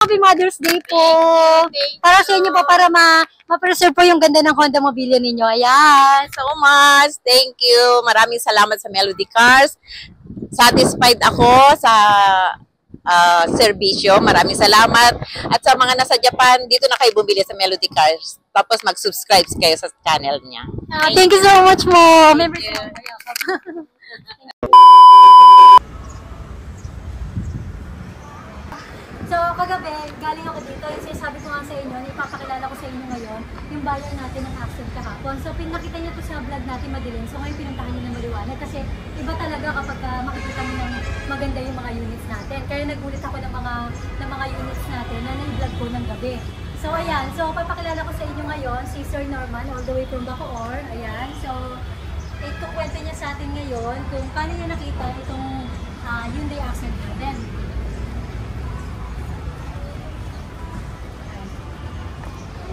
Happy Mother's Day po. Para sa inyo po, para ma-preserve po yung ganda ng Honda Mobilya ninyo. Ayan. So much. Thank you. Maraming salamat sa Melody Cars. Satisfied ako sa serbisyo. Maraming salamat. At sa mga nasa Japan, dito na kayo bumili sa Melody Cars. Tapos mag-subscribe kayo sa channel niya. Thank you so much mo. So, kagabi, galing ako dito. Yung sinasabi ko nga sa inyo, na ipapakilala ko sa inyo ngayon, yung bayan natin ng accident kahapon. So, pinakita niyo to sa vlog natin madilim. So, ngayon pinuntahan niyo na maliwanag. Kasi, iba talaga kapag makikita mo ng maganda yung mga units natin. Kaya nagulit ako ng mga units natin na na-vlog ko ng gabi. So, ayan. So, papakilala ko sa inyo ngayon, si Sir Norman, all the way from Bacoor. Ayan. So, itukwento niya sa atin ngayon kung paano niya nakita itong Hyundai Accent natin.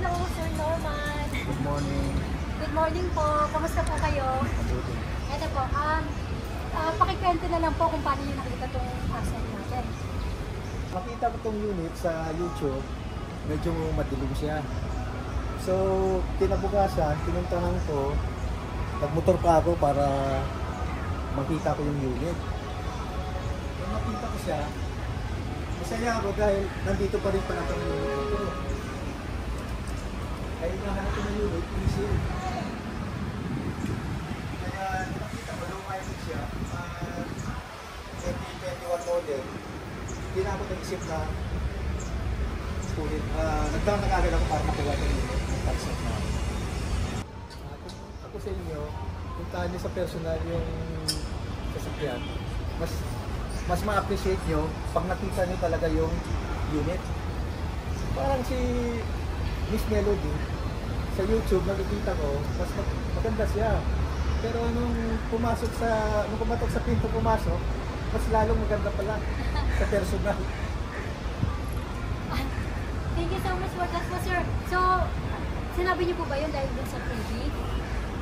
Hello, Sir Norman. Good morning. Good morning po. Kamusta po kayo? Ito po, pakikwento na lang po kung paano niyo nakita itong accent natin. Makita ko itong unit sa YouTube, medyo madilim siya. So, kinabukasan, pinuntahan ko, nagmotor pa ako para makita ko yung unit. Nung makita ko siya, masaya ako dahil nandito pa rin pala itong unit ito. Kaya nahanap ko ng unit, easy. Kaya nakita ko, low mileage siya, 2021 model. Hindi na ako nag-isip na nagtawag na agad ako para magawa ng taxi na. Ako sa inyo, puntahan niyo sa personal yung sasakyan. Mas ma-appreciate nyo pag nakita niyo talaga yung unit. Parang si Miss Melody, sa YouTube nakikita ko, mas maganda siya. Pero nung pumatok sa pinto pumasok, mas lalong maganda pala sa personal. Thank you so much for that po, sir. So, sinabi niyo po ba yun dahil dun sa TV?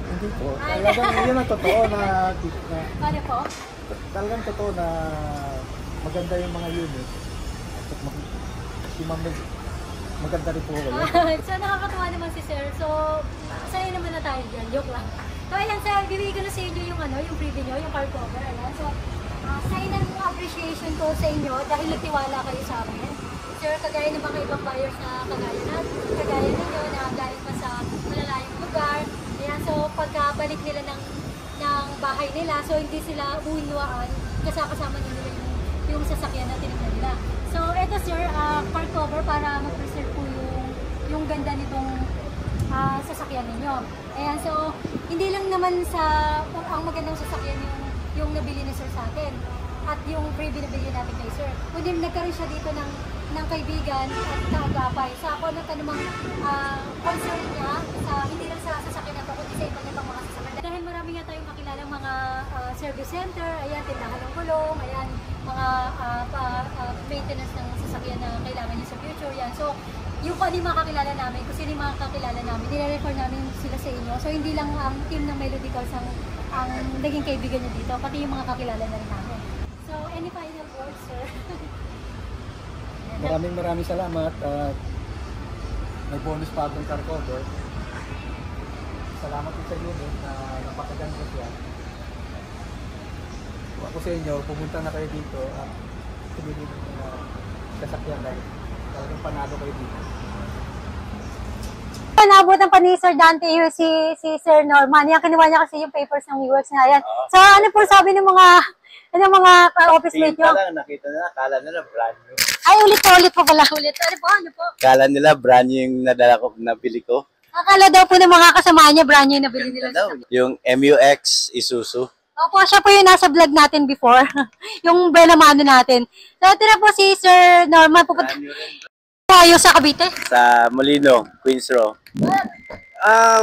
Hindi po. Talagang yun ang totoo na Paano po? talagang totoo na maganda yung mga unit. Maganda rin po ako. So, nakakatuwa naman si sir. So, sanay naman na tayo dyan. Joke lang. So, ayan sir, bibigay ko na sa inyo yung, yung preview nyo, yung car cover. Ayan. So, sign ng appreciation ko sa inyo dahil nagtiwala kayo sa amin. Sir, kagaya ng mga ibang buyers na kagaya ninyo na galing pa sa malalayong lugar. Ayan, so pagkabalik nila ng bahay nila, so hindi sila uwinuaan kasama nila yung sasakyan na tinignan nila. So, eto sir, car cover para mag-preserve po yung ganda nitong sasakyan ninyo. Ayan, so hindi lang naman ang magandang sasakyan yung nabili ni sir sa atin at yung freebie na binili natin kay sir. Kundi nagkaroon siya dito ng kaibigan at kaagapay. Sa ako nagtanumang concern niya, hindi lang sa sasakyan na ito, kundi sa ibang mga sasakyan. Dahil marami nga tayong makilalang mga service center, ayan, tindahan ng gulong, ayan, mga maintenance ng sasakyan na kailangan niya sa future, yan. So, yung kung ano yung mga kakilala namin, kung sino yung mga kakilala namin, nire-refer namin sila sa inyo. So, hindi lang ang team ng Melody Cars ang naging kaibigan niya dito, pati yung mga kakilala na rin namin. So, any final words, sir? Maraming salamat at may bonus pa akong car cover. Salamat din sa unit na napakaganda siya. Kung ako sa inyo, pumunta na kayo dito at tumili ng sasakyan dahil talagang panalo kayo dito. Naabutan pa ni Sir Dante si Sir Norman. Yan, kinuha niya kasi yung papers ng WeWorks na yan. So, ano po sabi ng mga office mate nyo? Nakita nila, kala nila brand new. Ay, ulit po pala. Ano po? Kala nila brand new yung nabili ko. Akala daw po ng mga kasama niya, brand new yung nabili nila. Yung MUX Isuzu. Opo, siya po yung nasa vlog natin before. Yung Belamano natin. So, ito na po si Sir Norman. Pupunta tayo sa Cavite. Sa Molino, Queens Row.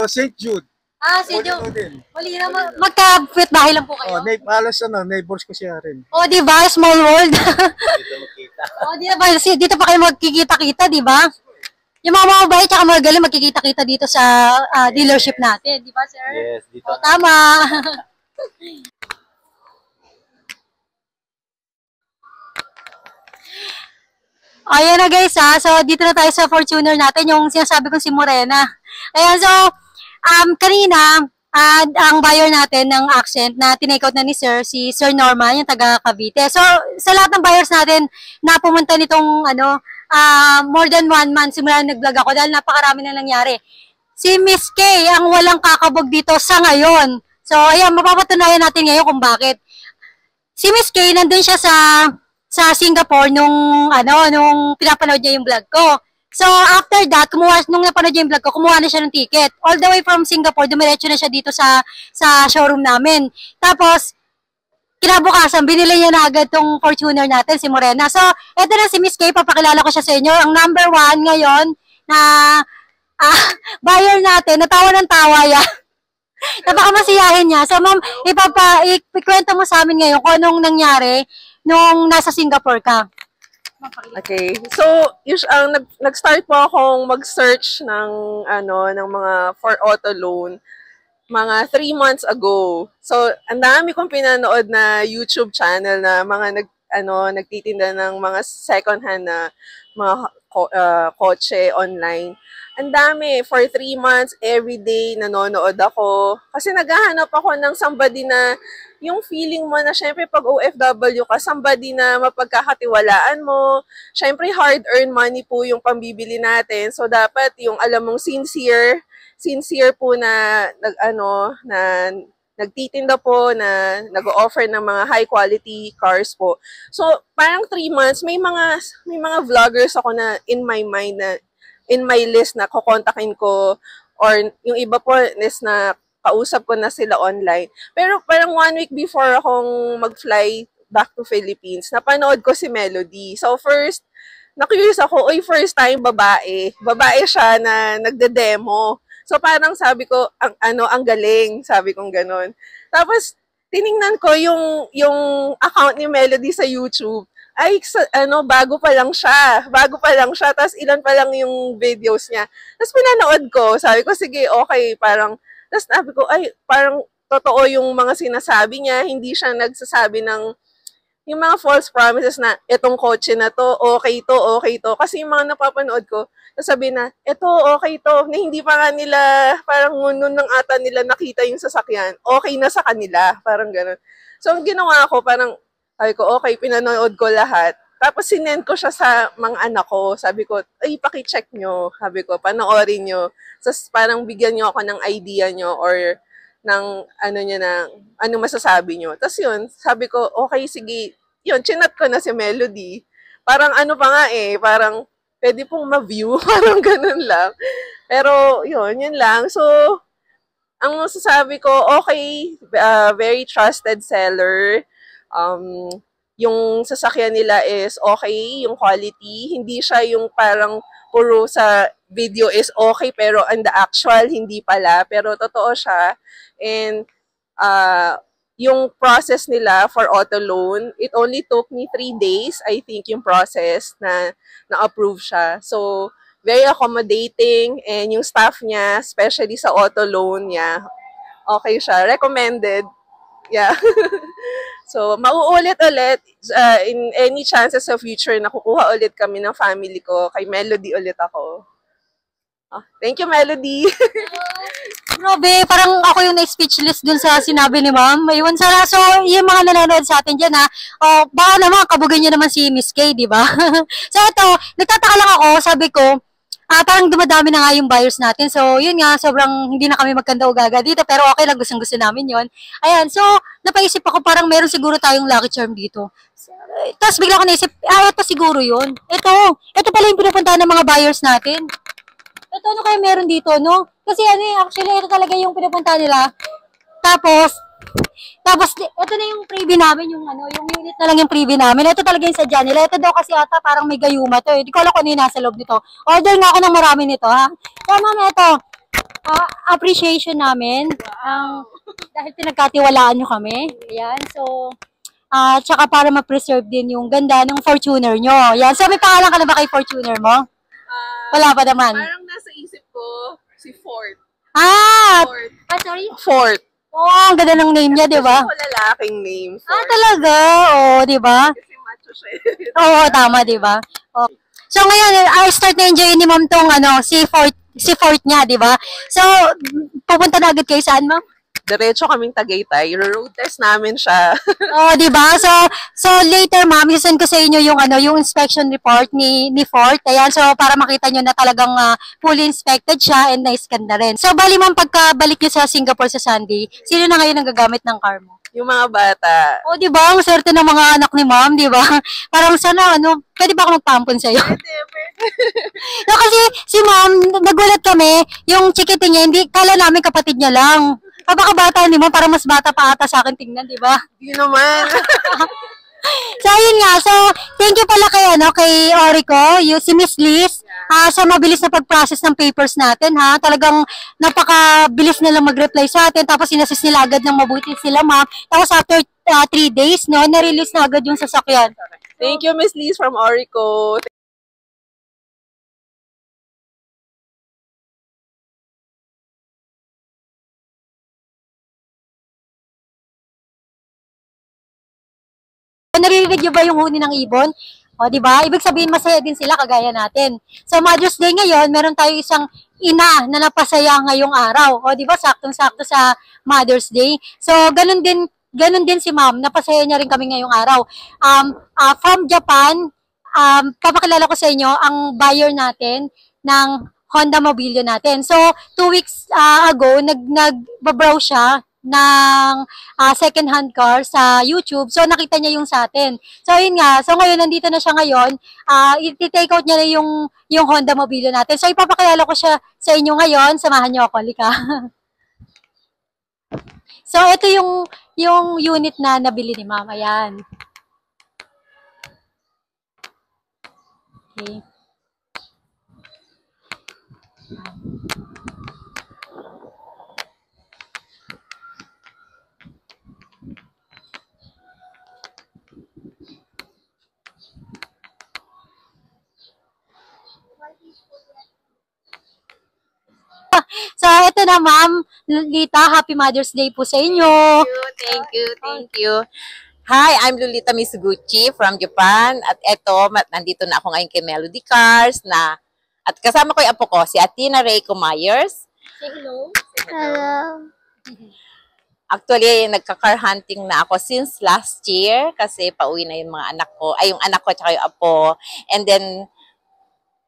St. Jude. Si Joe. Molino, magka-quit bahay lang po kayo. Halos neighbors ko siya rin. Di ba? Small world. Dito makita. Di ba? Dito pa kayo magkikita-kita, di ba? Yung mga mababait at magagaling magkikita-kita dito sa dealership natin. Di ba, sir? Yes, dito. Tama. Ayan na guys ha. So, dito na tayo sa Fortuner natin, yung sinasabi kong si Morena. Ayan, so, kanina, ang buyer natin ng Accent na tinake out na ni Sir, si Sir Norman, yung taga Cavite. So, sa lahat ng buyers natin na pumunta nitong, more than 1 month, simula nag-vlog ako dahil napakarami na nangyari. Si Miss K, ang walang kakabog dito sa ngayon. So, ayan, mapapatunayan natin ngayon kung bakit. Si Miss K, nandun siya sa Singapore nung pinapanood niya yung vlog ko. So, after that, nung napanood niya yung vlog ko, kumuha na siya ng ticket. All the way from Singapore, dumiretso na siya dito sa showroom namin. Tapos, kinabukasan, binili niya na agad tong Fortuner natin, si Morena. So, eto na si Miss K, papakilala ko siya sa inyo. Ang number 1 ngayon na buyer natin, natawa ng tawa yan. Napakamasiyahin niya. So, ma'am, ikwento mo sa amin ngayon kung anong nangyari nung nasa Singapore ka. Okay. So, nag-start po akong mag-search ng mga for auto loan mga 3 months ago. So, ang dami kong pinanood na YouTube channel na mga nagtitinda ng mga second hand na mga kotse online. Ang dami. For 3 months, everyday, nanonood ako. Kasi naghahanap ako ng somebody na yung feeling mo na syempre pag OFW ka, somebody na mapagkakatiwalaan mo. Syempre hard-earned money po yung pambibili natin. So dapat yung alam mong sincere po na nagtitinda po, na nag-offer ng mga high quality cars po. So parang 3 months, may mga vloggers ako na in my mind na in my list na kukontakin ko, or yung iba po is na kausap ko na sila online. Pero parang 1 week before akong mag-fly back to Philippines, napanood ko si Melody. So first, na-curious ako, first time babae. Babae siya na nagde-demo. So parang sabi ko, ang galing, sabi kong ganun. Tapos tiningnan ko yung account ni Melody sa YouTube. Bago pa lang siya. Tapos ilan pa lang yung videos niya. Tapos pinanood ko. Sabi ko, sige, okay. Tapos sabi ko, parang totoo yung mga sinasabi niya. Hindi siya nagsasabi ng yung mga false promises na itong kotse na to, okay to. Kasi yung mga napapanood ko, sabi na, ito, okay to. Na hindi pa nga nila, parang nun nang ata nila nakita yung sasakyan. Okay na sa kanila. Parang gano'n. So, ang ginawa ko, parang, sabi ko, okay, pinanood ko lahat. Tapos sinend ko siya sa mga anak ko. Sabi ko, paki-check nyo. Sabi ko, panoorin nyo. Tapos parang bigyan nyo ako ng idea nyo or ng ano masasabi nyo. Tapos yun, sabi ko, okay, sige. Yun, chinat ko na si Melody. Parang parang pwede pong ma-view. Parang ganun lang. Pero yun lang. So, ang masasabi ko, okay, very trusted seller. Yung sasakyan nila is okay, yung quality, hindi siya yung parang puro sa video is okay, pero on the actual, hindi pala, pero totoo siya. And yung process nila for auto loan, it only took me 3 days, I think, yung process na-approve siya. So, very accommodating, and yung staff niya, especially sa auto loan niya, okay siya, recommended. Yeah. So, mauulit ulit in any chances of future na kukuha ulit kami ng family ko. Kay Melody ulit ako. Thank you, Melody. Grabe, parang ako yung na-speechless dun sa sinabi ni ma'am. Ayun, sana. So, yung mga nanonood sa atin dyan, baka naman, kabugan nyo naman si Miss K, di ba? So, ito, nagtataka lang ako, sabi ko, parang dumadami na nga yung buyers natin. So, yun nga, sobrang hindi na kami magkanda-ugaga dito. Pero okay lang, gustong-gusto namin yun. Ayan, so, napaisip ako, parang meron siguro tayong lucky charm dito. Tapos bigla ko naisip, ito siguro yun. Ito pala yung pinupuntahan ng mga buyers natin. Ito, ano kaya meron dito, no? Kasi actually, ito talaga yung pinupuntahan nila. Tapos, ito na yung freebie namin, yung unit na lang yung freebie namin. Ito talaga yung sadya nila. Ito daw kasi ata parang may gayuma to. Hindi ko alam kung ano yung nasa loob nito. Order nga ako ng marami nito, ha? So, ma'am, ito. Appreciation namin. Dahil pinagkatiwalaan nyo kami. Ayan, so, tsaka para ma-preserve din yung ganda ng Fortuner nyo. Ayan, so may pangalan ka na ba kay Fortuner mo? Wala pa naman. Parang nasa isip ko, si Ford. Sorry? Ford. Ang ganda ng name niya, di ba? Kasi lalaking name. Ford. Talaga? Oo, di ba? Kasi macho siya. Oo, tama, di ba? So ngayon, start na enjoy ni ma'am tong si Fort niya, di ba? So, pupunta na agad kayo saan, ma'am? Diretso kaming Tagaytay. Road test namin siya. Oh, di ba? So later, ma'am, isasend ko sa inyo yung yung inspection report ni Fort. Ayan, so para makita nyo na talagang fully inspected siya and na-scan na rin. So bali, ma'am, pagkabalik nyo sa Singapore sa Sunday, sino na ngayon ang gagamit ng car mo? Yung mga bata. Oh, di ba? Ang swerte ng mga anak ni ma'am, di ba? Parang sana, pwede ba ako magpampon sa'yo? No, kasi si ma'am, nagulat kami, yung chikiting niya, hindi, kala namin kapatid niya lang. Kapakabata ni ma'am, parang mas bata pa ata sa akin tingnan, di ba? Hindi naman. So, ayun nga. So, thank you pala kay Orico, si Miss Liz, sa mabilis na pag-process ng papers natin, ha. Talagang napakabilis nilang mag-reply sa atin, tapos inassist nila agad ng mabuti sila, ma'am. Tapos after 3 days, na-release na agad yung sasakyan. Thank you, Miss Liz from Orico. Naririnig niyo ba yung huni ng ibon? O, di ba? Ibig sabihin, masaya din sila kagaya natin. So, Mother's Day ngayon, meron tayo isang ina na napasaya ngayong araw. O, di ba? Saktong-sakto sa Mother's Day. So, ganun din si ma'am. Napasaya niya rin kami ngayong araw. From Japan, papakilala ko sa inyo ang buyer natin ng Honda Mobilio natin. So, 2 weeks ago, nag-browse siya ng second-hand car sa YouTube. So, nakita niya yung sa atin. So, yun nga. So, ngayon, nandito na siya ngayon. I-take out niya na yung Honda Mobilio natin. So, ipapakilala ko siya sa inyo ngayon. Samahan niyo ako. Lika. So, ito yung unit na nabili ni ma'am. Ayan. Okay. So, ito na ma'am, Lita, Happy Mother's Day po sa inyo. Thank you. Hi, I'm Lolita Mizuguchi from Japan. At eto, nandito na ako ngayon kay Melody Cars at kasama ko yung apo ko, si Athena Reiko Myers. Say hello. Hello. Actually, nagka-car hunting na ako since last year kasi pauwi na yung mga anak ko, yung anak ko at saka yung apo. And then,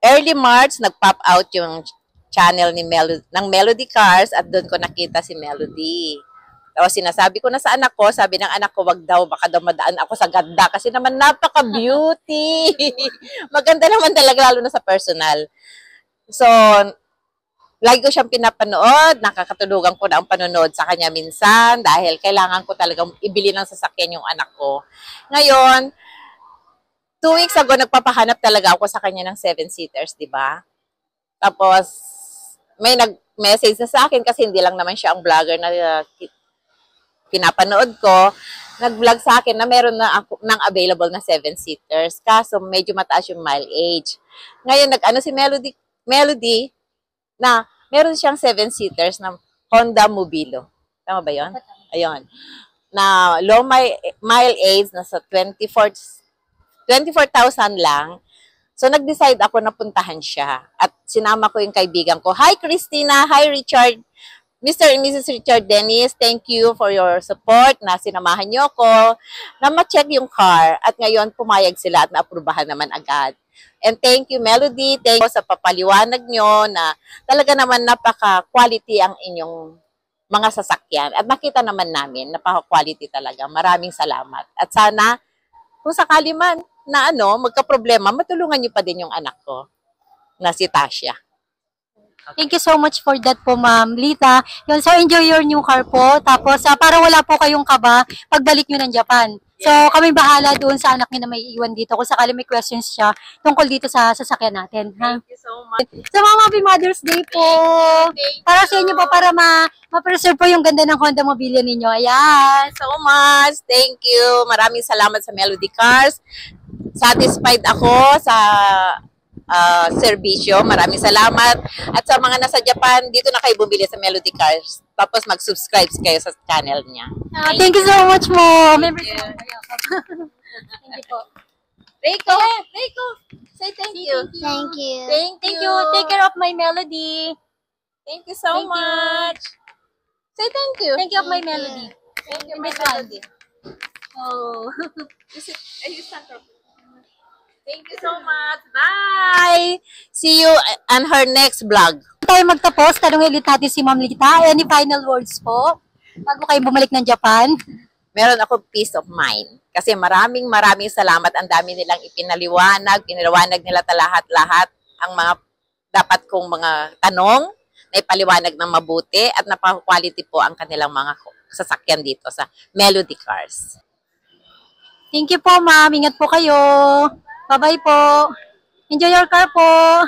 early March, nag-pop out yung channel ng Melody Cars at doon ko nakita si Melody. Tapos sinasabi ko na sa anak ko, sabi ng anak ko, wag daw, baka daw madaan ako sa ganda kasi naman napaka-beauty. Maganda naman talaga, lalo na sa personal. So, lagi ko siyang pinapanood, nakakatulugan ko na ang panonood sa kanya minsan dahil kailangan ko talagang ibili ng sasakyan yung anak ko. Ngayon, 2 weeks ago, nagpapahanap talaga ako sa kanya ng 7-seaters, di ba? Tapos, may nag-message na sa akin kasi hindi lang naman siya ang vlogger na pinapanood ko. Nag-vlog sa akin na meron na ako ng available na 7-seaters. Kaso, medyo mataas yung mileage. Ngayon, nag-ano si Melody na meron siyang 7-seaters na Honda Mobilio. Tama ba yun? Ayun. Na low mileage, nasa 24,000 lang. So, nag-decide ako na puntahan siya. At sinama ko yung kaibigan ko. Hi, Christina. Hi, Richard. Mr. and Mrs. Richard Dennis, thank you for your support na sinamahan niyo ko na ma-check yung car. At ngayon, pumayag sila at naaprubahan naman agad. And thank you, Melody. Thank you sa papaliwanag nyo na talaga naman napaka-quality ang inyong mga sasakyan. At nakita naman namin, napaka-quality talaga. Maraming salamat. At sana, kung sakali man na magka-problema, matulungan niyo pa din yung anak ko na si Tasha. Thank you so much for that po, Ma'am Lita. Yun, so enjoy your new car po. Tapos, para wala po kayong kaba, pagbalik nyo ng Japan. So, kami bahala doon sa anak niyo na may iwan dito. Kung sakali may questions siya tungkol dito sa sasakyan natin. Ha? Thank you so much. So, Ma'am, Happy Mother's Day po. Para sa inyo po, para ma-preserve po yung ganda ng Honda Mobilio ninyo. Ayan. So much. Thank you. Maraming salamat sa Melody Cars. Satisfied ako sa serbisyo. Maraming salamat. At sa mga nasa Japan, dito na kayo bumili sa Melody Cars. Tapos mag-subscribe kayo sa channel niya. Thank you so much, Mo. Thank you po. Reiko, Reiko, say thank you. Thank you. Thank Thank you. you. Take care of my melody. Thank you so Thank you. much. Say thank you. Thank you of my Thank you. melody. Thank you, In my this one. melody. Oh. Thank you so much. Bye. See you on her next vlog. Tayo magtapos, tanongin ulit natin si Ma'am Lita. Any final words po? Bago kayo bumalik ng Japan? Meron ako peace of mind. Kasi maraming salamat. Ang dami nilang pinaliwanag nila lahat-lahat ang mga dapat kong mga tanong na ipaliwanag ng mabuti at napaka-quality po ang kanilang mga sasakyan dito sa Melody Cars. Thank you po, Ma'am. Ingat po kayo. Bye-bye po. Enjoy your car po.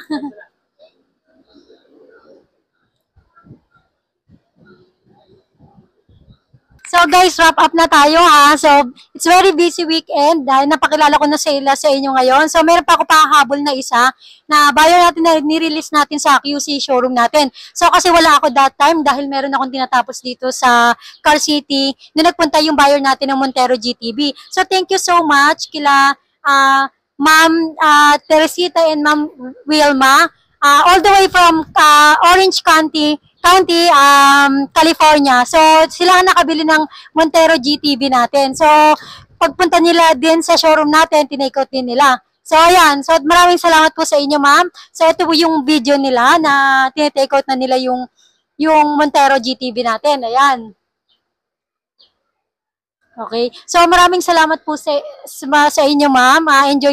So guys, wrap up na tayo ha. So, it's very busy weekend dahil napakilala ko na sila sa inyo ngayon. So, meron pa ako pahabol na isa na buyer natin na nirelease natin sa QC showroom natin. So, kasi wala ako that time dahil meron akong tinatapos dito sa Car City na nagpunta yung buyer natin ng Montero GTB. So, thank you so much kila Ma'am Teresita and Ma'am Wilma all the way from Orange County, California. So, sila ang nakabili ng Montero GTB natin. So, pagpunta nila din sa showroom natin, tinake out din nila. So, ayan. So, maraming salamat po sa inyo, ma'am. So, ito po yung video nila na tinake out na nila yung Montero GTB natin. Ayan. Okay. So, maraming salamat po sa inyo, ma'am. Enjoy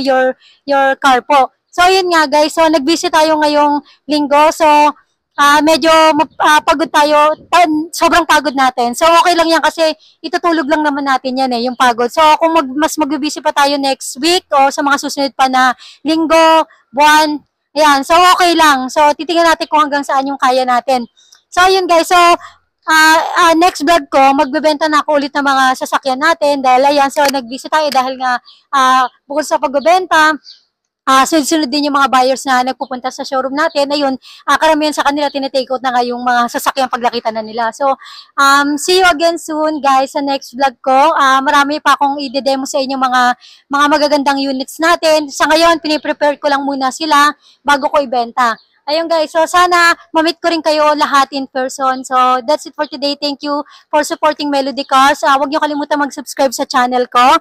your car po. So, yun nga, guys. So, nag-visit tayo ngayong linggo. So, medyo pagod tayo, sobrang pagod natin. So, okay lang yan kasi itutulog lang naman natin yan yung pagod. So, kung mas mag-busy pa tayo next week o sa mga susunod pa na linggo, buwan, ayan. So, okay lang. So, titingnan natin kung hanggang saan yung kaya natin. So, yun guys. So, next vlog ko, magbebenta na ako ulit ng mga sasakyan natin dahil ayan. So, nag-visit tayo dahil nga bukod sa pagbebenta, sunod-sunod din yung mga buyers na nagpupunta sa showroom natin. Ayun, karamihan sa kanila tinitake out na nga yung mga sasakyan paglakita na nila. So, see you again soon guys sa next vlog ko. Marami pa akong i-demo sa inyo mga magagandang units natin. Sa ngayon, piniprepare ko lang muna sila bago ko ibenta. Ayun guys, so sana ma-meet ko rin kayo lahat in person. So, that's it for today. Thank you for supporting Melody Cars. Huwag niyo kalimutan mag-subscribe sa channel ko.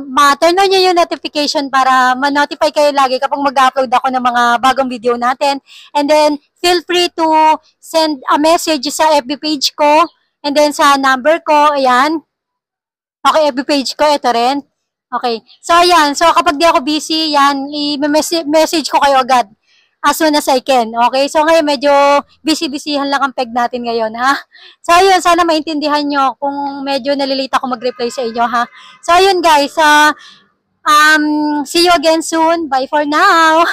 Ma-turn on nyo yung notification para ma-notify kayo lagi kapag mag-upload ako ng mga bagong video natin. And then, feel free to send a message sa FB page ko. And then, sa number ko, ayan. Okay, FB page ko, ito rin. Okay. So, ayan. So, kapag di ako busy, yan, i-message ko kayo agad as soon as I can. Okay? So, ngayon medyo busy-busyhan lang ang peg natin ngayon, ha? So, ayun. Sana maintindihan nyo kung medyo nalilate ako mag-reply sa inyo, ha? So, ayun guys. See you again soon. Bye for now.